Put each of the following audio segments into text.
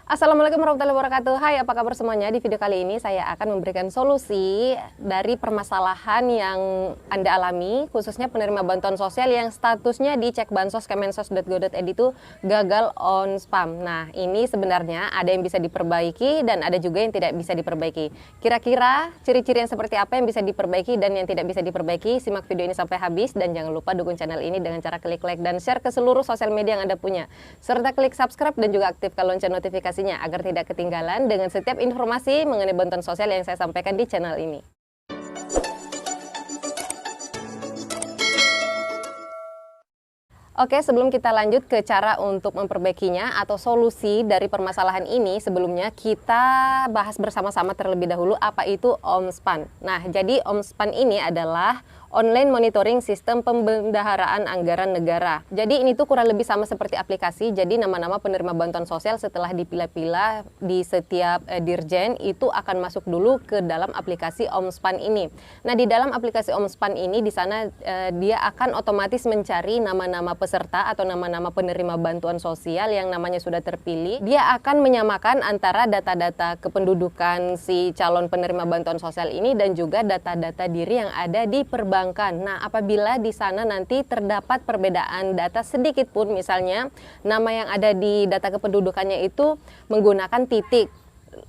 Assalamualaikum warahmatullahi wabarakatuh. Hai, apa kabar semuanya? Di video kali ini saya akan memberikan solusi dari permasalahan yang Anda alami, khususnya penerima bantuan sosial yang statusnya di cek bansos kemensos.go.id itu gagal on spam. Nah, ini sebenarnya ada yang bisa diperbaiki dan ada juga yang tidak bisa diperbaiki. Kira-kira ciri-ciri yang seperti apa yang bisa diperbaiki dan yang tidak bisa diperbaiki? Simak video ini sampai habis dan jangan lupa dukung channel ini dengan cara klik like dan share ke seluruh sosial media yang Anda punya. Serta klik subscribe dan juga aktifkan lonceng notifikasi agar tidak ketinggalan dengan setiap informasi mengenai bantuan sosial yang saya sampaikan di channel ini. Oke, sebelum kita lanjut ke cara untuk memperbaikinya atau solusi dari permasalahan ini, sebelumnya kita bahas bersama-sama terlebih dahulu apa itu Omspan. Nah, jadi Omspan ini adalah Online Monitoring Sistem Pembendaharaan Anggaran Negara. Jadi ini tuh kurang lebih sama seperti aplikasi, jadi nama-nama penerima bantuan sosial setelah dipilah-pilah di setiap dirjen itu akan masuk dulu ke dalam aplikasi Omspan ini. Nah, di dalam aplikasi Omspan ini di sana dia akan otomatis mencari nama-nama peserta atau nama-nama penerima bantuan sosial yang namanya sudah terpilih. Dia akan menyamakan antara data-data kependudukan si calon penerima bantuan sosial ini dan juga data-data diri yang ada di perbankan. Nah, apabila di sana nanti terdapat perbedaan data sedikit pun, misalnya nama yang ada di data kependudukannya itu menggunakan titik,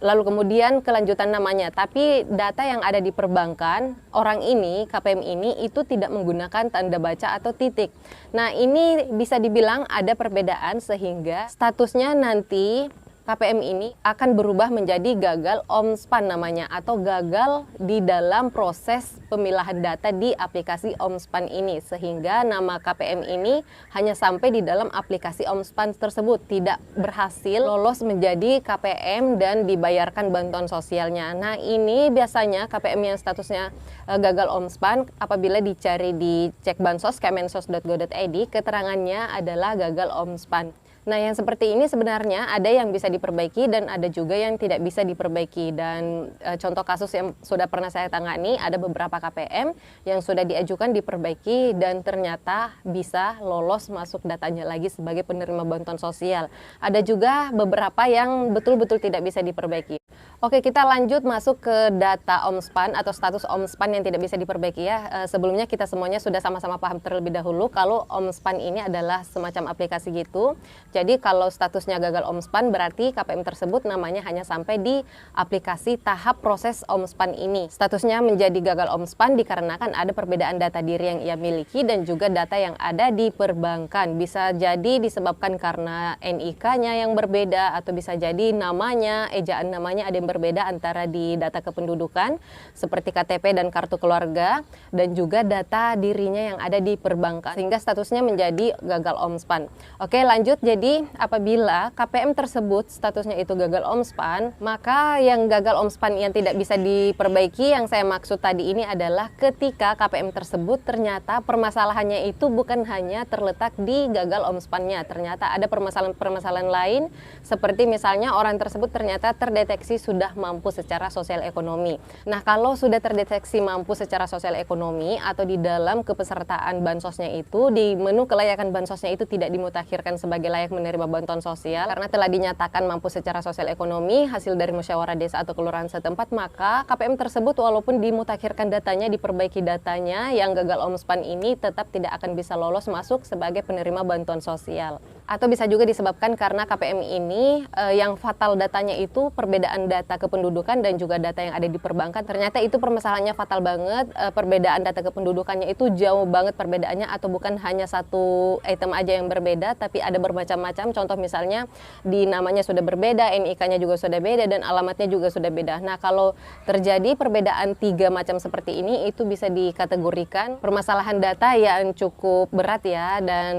lalu kemudian kelanjutan namanya, tapi data yang ada di perbankan, orang ini, KPM ini, itu tidak menggunakan tanda baca atau titik. Nah, ini bisa dibilang ada perbedaan sehingga statusnya nanti KPM ini akan berubah menjadi gagal Omspan namanya, atau gagal di dalam proses pemilahan data di aplikasi Omspan ini, sehingga nama KPM ini hanya sampai di dalam aplikasi Omspan tersebut, tidak berhasil lolos menjadi KPM dan dibayarkan bantuan sosialnya. Nah, ini biasanya KPM yang statusnya gagal Omspan apabila dicari di cek bansos kemensos.go.id, keterangannya adalah gagal Omspan. Nah, yang seperti ini sebenarnya ada yang bisa diperbaiki dan ada juga yang tidak bisa diperbaiki. Dan contoh kasus yang sudah pernah saya tangani, ada beberapa KPM yang sudah diajukan diperbaiki dan ternyata bisa lolos masuk datanya lagi sebagai penerima bantuan sosial. Ada juga beberapa yang betul-betul tidak bisa diperbaiki. Oke, kita lanjut masuk ke data Omspan atau status Omspan yang tidak bisa diperbaiki ya. Sebelumnya kita semuanya sudah sama-sama paham terlebih dahulu kalau Omspan ini adalah semacam aplikasi gitu. Jadi kalau statusnya gagal Omspan berarti KPM tersebut namanya hanya sampai di aplikasi tahap proses Omspan ini. Statusnya menjadi gagal Omspan dikarenakan ada perbedaan data diri yang ia miliki dan juga data yang ada di perbankan. Bisa jadi disebabkan karena NIK-nya yang berbeda atau bisa jadi namanya, ejaan namanya ada yang berbeda antara di data kependudukan seperti KTP dan kartu keluarga dan juga data dirinya yang ada di perbankan sehingga statusnya menjadi gagal Omspan. Oke, lanjut. Jadi apabila KPM tersebut statusnya itu gagal Omspan, maka yang gagal Omspan yang tidak bisa diperbaiki yang saya maksud tadi ini adalah ketika KPM tersebut ternyata permasalahannya itu bukan hanya terletak di gagal Omspannya, ternyata ada permasalahan-permasalahan lain seperti misalnya orang tersebut ternyata terdeteksi sudah mampu secara sosial ekonomi. Nah, kalau sudah terdeteksi mampu secara sosial ekonomi atau di dalam kepesertaan bansosnya itu, di menu kelayakan bansosnya itu tidak dimutakhirkan sebagai layak menerima bantuan sosial karena telah dinyatakan mampu secara sosial ekonomi hasil dari musyawarah desa atau kelurahan setempat, maka KPM tersebut walaupun dimutakhirkan datanya, diperbaiki datanya, yang gagal Omspan ini tetap tidak akan bisa lolos masuk sebagai penerima bantuan sosial. Atau bisa juga disebabkan karena KPM ini yang fatal datanya itu perbedaan data kependudukan dan juga data yang ada di perbankan. Ternyata itu permasalahannya fatal banget, perbedaan data kependudukannya itu jauh banget perbedaannya, atau bukan hanya satu item aja yang berbeda, tapi ada bermacam-macam. Contoh misalnya di namanya sudah berbeda, NIK-nya juga sudah beda, dan alamatnya juga sudah beda. Nah, kalau terjadi perbedaan 3 macam seperti ini, itu bisa dikategorikan permasalahan data yang cukup berat ya, dan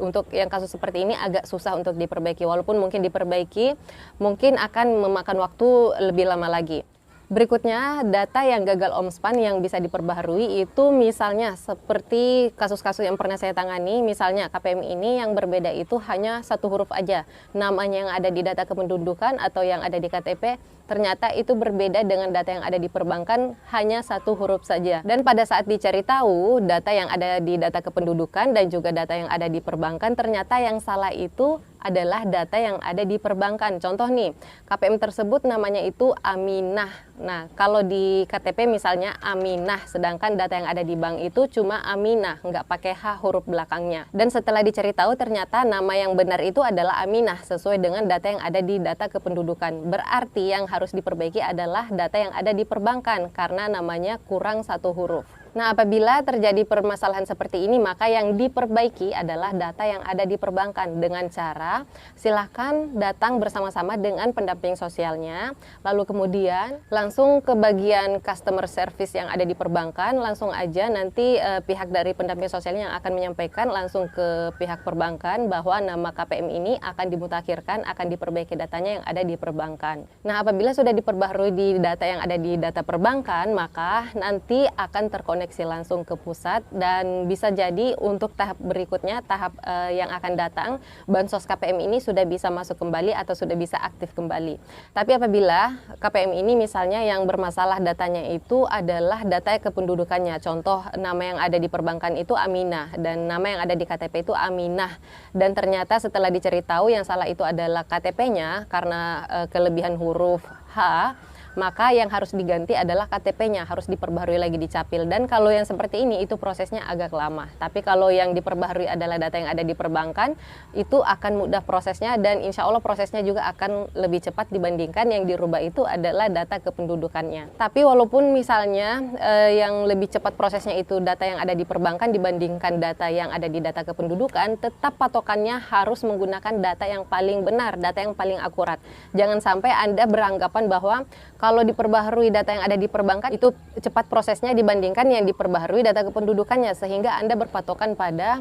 untuk yang kasus seperti ini agak susah untuk diperbaiki. Walaupun mungkin diperbaiki, mungkin akan memakan waktu lebih lama lagi. Berikutnya, data yang gagal Omspan yang bisa diperbaharui itu misalnya seperti kasus-kasus yang pernah saya tangani, misalnya KPM ini yang berbeda itu hanya satu huruf aja. Namanya yang ada di data kependudukan atau yang ada di KTP, ternyata itu berbeda dengan data yang ada di perbankan hanya satu huruf saja. Dan pada saat dicari tahu, data yang ada di data kependudukan dan juga data yang ada di perbankan, ternyata yang salah itu adalah data yang ada di perbankan. Contoh nih, KPM tersebut namanya itu Aminah. Nah, kalau di KTP misalnya Aminah, sedangkan data yang ada di bank itu cuma Aminah, nggak pakai H huruf belakangnya. Dan setelah dicari tahu ternyata nama yang benar itu adalah Aminah, sesuai dengan data yang ada di data kependudukan. Berarti yang harus diperbaiki adalah data yang ada di perbankan, karena namanya kurang satu huruf. Nah, apabila terjadi permasalahan seperti ini, maka yang diperbaiki adalah data yang ada di perbankan dengan cara silakan datang bersama-sama dengan pendamping sosialnya, lalu kemudian langsung ke bagian customer service yang ada di perbankan, langsung aja nanti pihak dari pendamping sosialnya yang akan menyampaikan langsung ke pihak perbankan bahwa nama KPM ini akan dimutakhirkan, akan diperbaiki datanya yang ada di perbankan. Nah, apabila sudah diperbaharui di data yang ada di data perbankan, maka nanti akan terkoneksi langsung ke pusat, dan bisa jadi untuk tahap berikutnya, tahap yang akan datang, bansos KPM ini sudah bisa masuk kembali atau sudah bisa aktif kembali. Tapi apabila KPM ini misalnya yang bermasalah datanya itu adalah data kependudukannya, contoh nama yang ada di perbankan itu Aminah dan nama yang ada di KTP itu Aminah, dan ternyata setelah dicari tahu yang salah itu adalah KTP-nya karena kelebihan huruf H, maka yang harus diganti adalah KTP-nya, harus diperbaharui lagi di Capil. Dan kalau yang seperti ini itu prosesnya agak lama. Tapi kalau yang diperbaharui adalah data yang ada di perbankan, itu akan mudah prosesnya, dan insya Allah prosesnya juga akan lebih cepat dibandingkan yang dirubah itu adalah data kependudukannya. Tapi walaupun misalnya yang lebih cepat prosesnya itu data yang ada di perbankan dibandingkan data yang ada di data kependudukan, tetap patokannya harus menggunakan data yang paling benar, data yang paling akurat. Jangan sampai Anda beranggapan bahwa kalau diperbaharui data yang ada di perbankan itu cepat prosesnya dibandingkan yang diperbaharui data kependudukannya, sehingga Anda berpatokan pada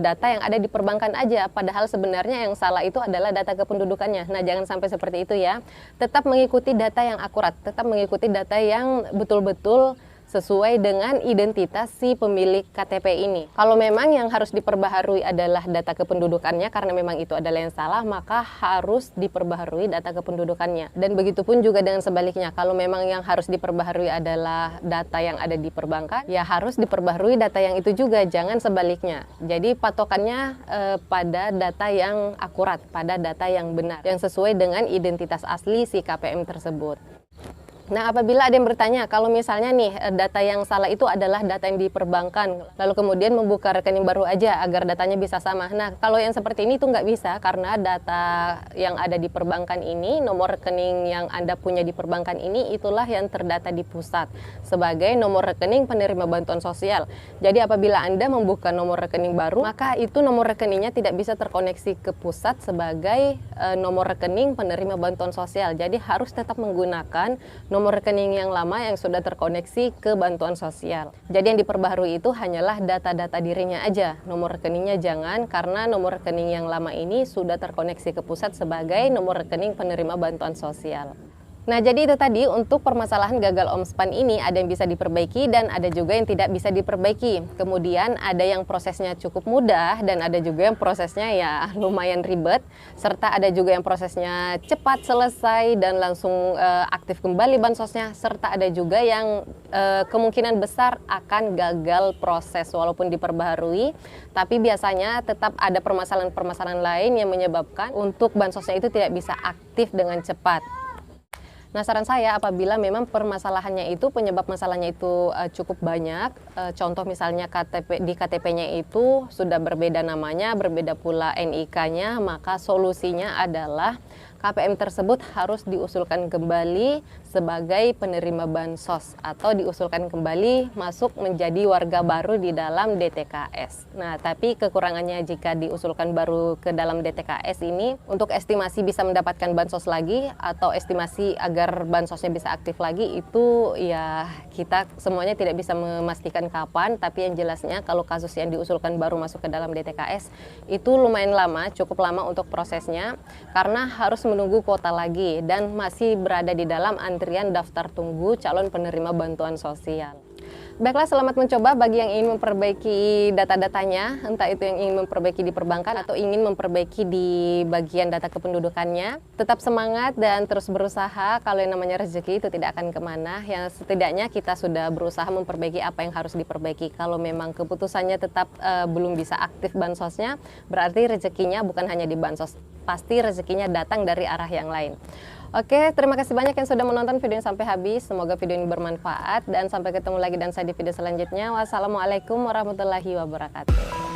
data yang ada di perbankan aja, padahal sebenarnya yang salah itu adalah data kependudukannya. Nah, jangan sampai seperti itu ya. Tetap mengikuti data yang akurat, tetap mengikuti data yang betul-betul sesuai dengan identitas si pemilik KTP ini. Kalau memang yang harus diperbaharui adalah data kependudukannya karena memang itu adalah yang salah, maka harus diperbaharui data kependudukannya. Dan begitu pun juga dengan sebaliknya, kalau memang yang harus diperbaharui adalah data yang ada di perbankan, ya harus diperbaharui data yang itu juga, jangan sebaliknya. Jadi patokannya pada data yang akurat, pada data yang benar, yang sesuai dengan identitas asli si KPM tersebut. Nah, apabila ada yang bertanya, kalau misalnya nih data yang salah itu adalah data yang di perbankan, lalu kemudian membuka rekening baru aja agar datanya bisa sama. Nah, kalau yang seperti ini itu nggak bisa, karena data yang ada di perbankan ini, nomor rekening yang Anda punya di perbankan ini, itulah yang terdata di pusat sebagai nomor rekening penerima bantuan sosial. Jadi apabila Anda membuka nomor rekening baru, maka itu nomor rekeningnya tidak bisa terkoneksi ke pusat sebagai nomor rekening penerima bantuan sosial. Jadi harus tetap menggunakan nomor rekening yang lama yang sudah terkoneksi ke bantuan sosial. Jadi yang diperbaharui itu hanyalah data-data dirinya aja, nomor rekeningnya jangan, karena nomor rekening yang lama ini sudah terkoneksi ke pusat sebagai nomor rekening penerima bantuan sosial. Nah, jadi itu tadi untuk permasalahan gagal OMSPAN ini, ada yang bisa diperbaiki dan ada juga yang tidak bisa diperbaiki. Kemudian ada yang prosesnya cukup mudah dan ada juga yang prosesnya ya lumayan ribet, serta ada juga yang prosesnya cepat selesai dan langsung aktif kembali bansosnya, serta ada juga yang kemungkinan besar akan gagal proses walaupun diperbaharui, tapi biasanya tetap ada permasalahan-permasalahan lain yang menyebabkan untuk bansosnya itu tidak bisa aktif dengan cepat. Nah, saran saya apabila memang permasalahannya itu, penyebab masalahnya itu cukup banyak, contoh misalnya di KTP-nya itu sudah berbeda namanya, berbeda pula NIK-nya, maka solusinya adalah KPM tersebut harus diusulkan kembali sebagai penerima bansos atau diusulkan kembali masuk menjadi warga baru di dalam DTKS. Nah, tapi kekurangannya jika diusulkan baru ke dalam DTKS ini, untuk estimasi bisa mendapatkan bansos lagi atau estimasi agar bansosnya bisa aktif lagi, itu ya kita semuanya tidak bisa memastikan kapan, tapi yang jelasnya kalau kasus yang diusulkan baru masuk ke dalam DTKS itu lumayan lama, cukup lama untuk prosesnya, karena harus menunggu kuota lagi dan masih berada di dalam antrian daftar tunggu calon penerima bantuan sosial. Baiklah, selamat mencoba bagi yang ingin memperbaiki data-datanya, entah itu yang ingin memperbaiki di perbankan atau ingin memperbaiki di bagian data kependudukannya. Tetap semangat dan terus berusaha, kalau yang namanya rezeki itu tidak akan kemana. Yang setidaknya kita sudah berusaha memperbaiki apa yang harus diperbaiki. Kalau memang keputusannya tetap belum bisa aktif bansosnya, berarti rezekinya bukan hanya di bansos, pasti rezekinya datang dari arah yang lain. Oke, terima kasih banyak yang sudah menonton video ini sampai habis. Semoga video ini bermanfaat dan sampai ketemu lagi dan saya di video selanjutnya. Wassalamualaikum warahmatullahi wabarakatuh.